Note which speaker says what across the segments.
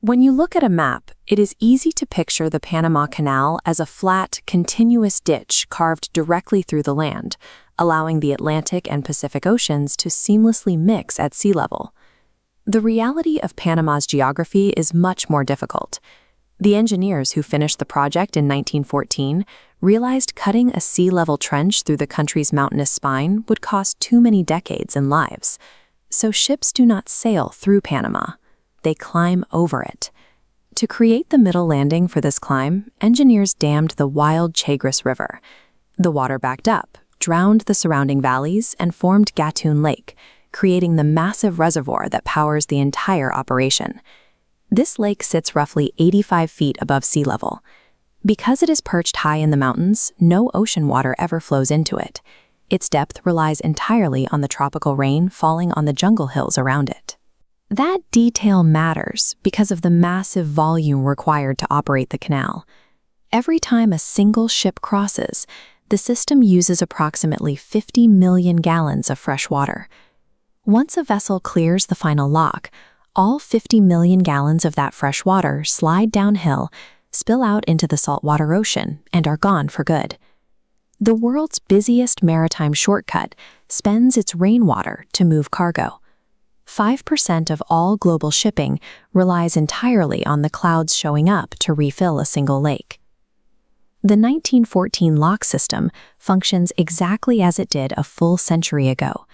Speaker 1: When you look at a map, it is easy to picture the Panama Canal as a flat, continuous ditch carved directly through the land, allowing the Atlantic and Pacific Oceans to seamlessly mix at sea level. The reality of Panama's geography is much more difficult. The engineers who finished the project in 1914 realized cutting a sea-level trench through the country's mountainous spine would cost too many decades and lives. So ships do not sail through Panama. They climb over it. To create the middle landing for this climb, engineers dammed the wild Chagres River. The water backed up, drowned the surrounding valleys, and formed Gatun Lake, creating the massive reservoir that powers the entire operation. This lake sits roughly 85 feet above sea level. Because it is perched high in the mountains, no ocean water ever flows into it. Its depth relies entirely on the tropical rain falling on the jungle hills around it. That detail matters because of the massive volume required to operate the canal. Every time a single ship crosses, the system uses approximately 50 million gallons of fresh water. Once a vessel clears the final lock, all 50 million gallons of that fresh water slide downhill, spill out into the saltwater ocean, and are gone for good. The world's busiest maritime shortcut spends its rainwater to move cargo. 5% of all global shipping relies entirely on the clouds showing up to refill a single lake. The 1914 lock system functions exactly as it did a full century ago.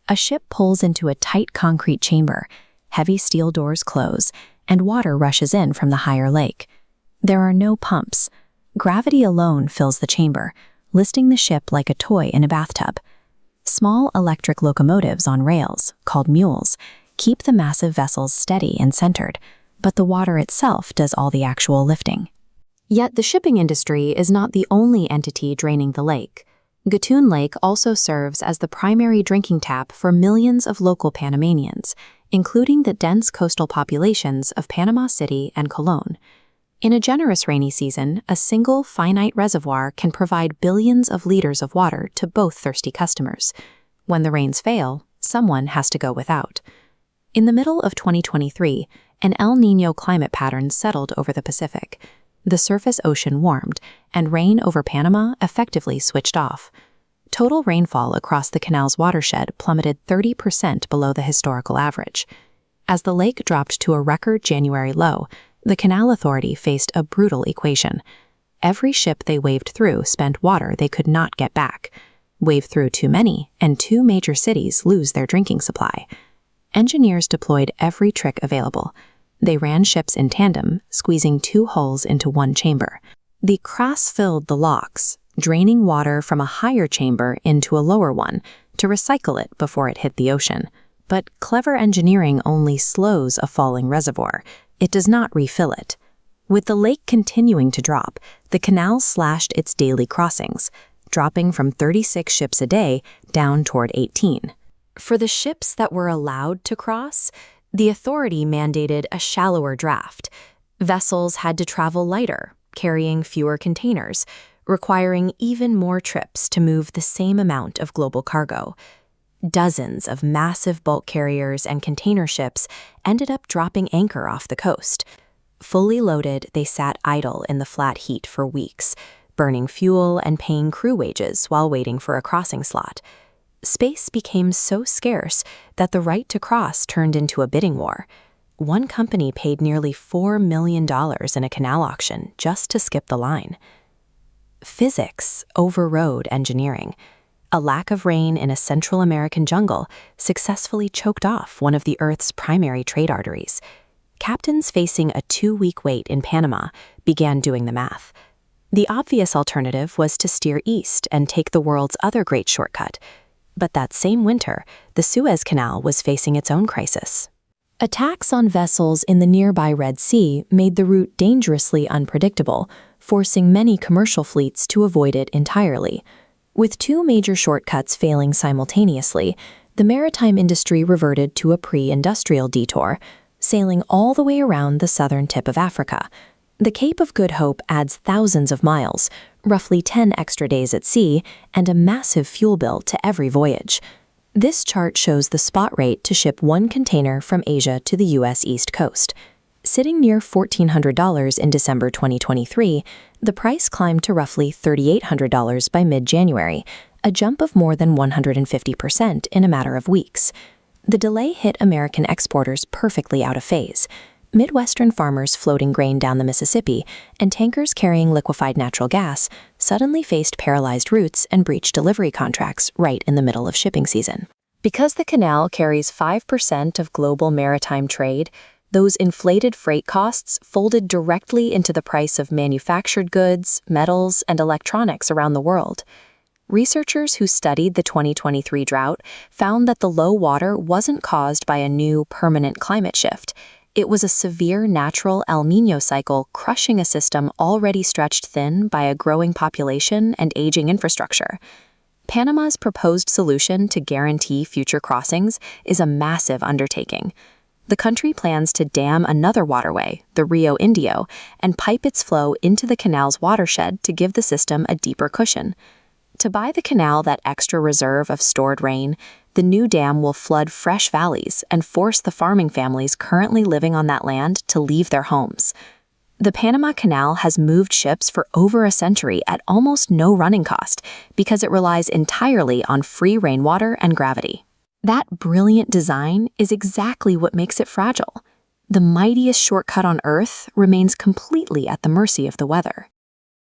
Speaker 1: A ship pulls into a tight concrete chamber, heavy steel doors close, and water rushes in from the higher lake. There are no pumps. Gravity alone fills the chamber, listing the ship like a toy in a bathtub. Small electric locomotives on rails, called mules, keep the massive vessels steady and centered, but the water itself does all the actual lifting. Yet the shipping industry is not the only entity draining the lake. Gatun Lake also serves as the primary drinking tap for millions of local Panamanians, including the dense coastal populations of Panama City and Colon. In a generous rainy season, a single finite reservoir can provide billions of liters of water to both thirsty customers. When the rains fail, someone has to go without. In the middle of 2023, an El Nino climate pattern settled over the Pacific. The surface ocean warmed, and rain over Panama effectively switched off. Total rainfall across the canal's watershed plummeted 30% below the historical average. As the lake dropped to a record January low, the Canal Authority faced a brutal equation. Every ship they waved through spent water they could not get back. Wave through too many, and two major cities lose their drinking supply. Engineers deployed every trick available. They ran ships in tandem, squeezing two hulls into one chamber. The cross filled the locks, draining water from a higher chamber into a lower one to recycle it before it hit the ocean. But clever engineering only slows a falling reservoir. It does not refill it. With the lake continuing to drop, the canal slashed its daily crossings, dropping from 36 ships a day down toward 18. For the ships that were allowed to cross, the authority mandated a shallower draft. Vessels had to travel lighter, carrying fewer containers, requiring even more trips to move the same amount of global cargo. Dozens of massive bulk carriers and container ships ended up dropping anchor off the coast. Fully loaded, they sat idle in the flat heat for weeks, burning fuel and paying crew wages while waiting for a crossing slot. Space became so scarce that the right to cross turned into a bidding war. One company paid nearly $4 million in a canal auction just to skip the line. Physics overrode engineering. A lack of rain in a Central American jungle successfully choked off one of the Earth's primary trade arteries. Captains facing a 2-week wait in Panama began doing the math. The obvious alternative was to steer east and take the world's other great shortcut. But that same winter, the Suez Canal was facing its own crisis. Attacks on vessels in the nearby Red Sea made the route dangerously unpredictable, forcing many commercial fleets to avoid it entirely. With two major shortcuts failing simultaneously, the maritime industry reverted to a pre-industrial detour, sailing all the way around the southern tip of Africa. The Cape of Good Hope adds thousands of miles, roughly 10 extra days at sea, and a massive fuel bill to every voyage. This chart shows the spot rate to ship one container from Asia to the U.S. East Coast. Sitting near $1,400 in December 2023, the price climbed to roughly $3,800 by mid-January, a jump of more than 150% in a matter of weeks. The delay hit American exporters perfectly out of phase. Midwestern farmers floating grain down the Mississippi and tankers carrying liquefied natural gas suddenly faced paralyzed routes and breached delivery contracts right in the middle of shipping season. Because the canal carries 5% of global maritime trade, those inflated freight costs folded directly into the price of manufactured goods, metals, and electronics around the world. Researchers who studied the 2023 drought found that the low water wasn't caused by a new permanent climate shift. It was a severe natural El Nino cycle crushing a system already stretched thin by a growing population and aging infrastructure. Panama's proposed solution to guarantee future crossings is a massive undertaking. The country plans to dam another waterway, the Rio Indio, and pipe its flow into the canal's watershed to give the system a deeper cushion. To buy the canal that extra reserve of stored rain, the new dam will flood fresh valleys and force the farming families currently living on that land to leave their homes. The Panama Canal has moved ships for over a century at almost no running cost because it relies entirely on free rainwater and gravity. That brilliant design is exactly what makes it fragile. The mightiest shortcut on Earth remains completely at the mercy of the weather.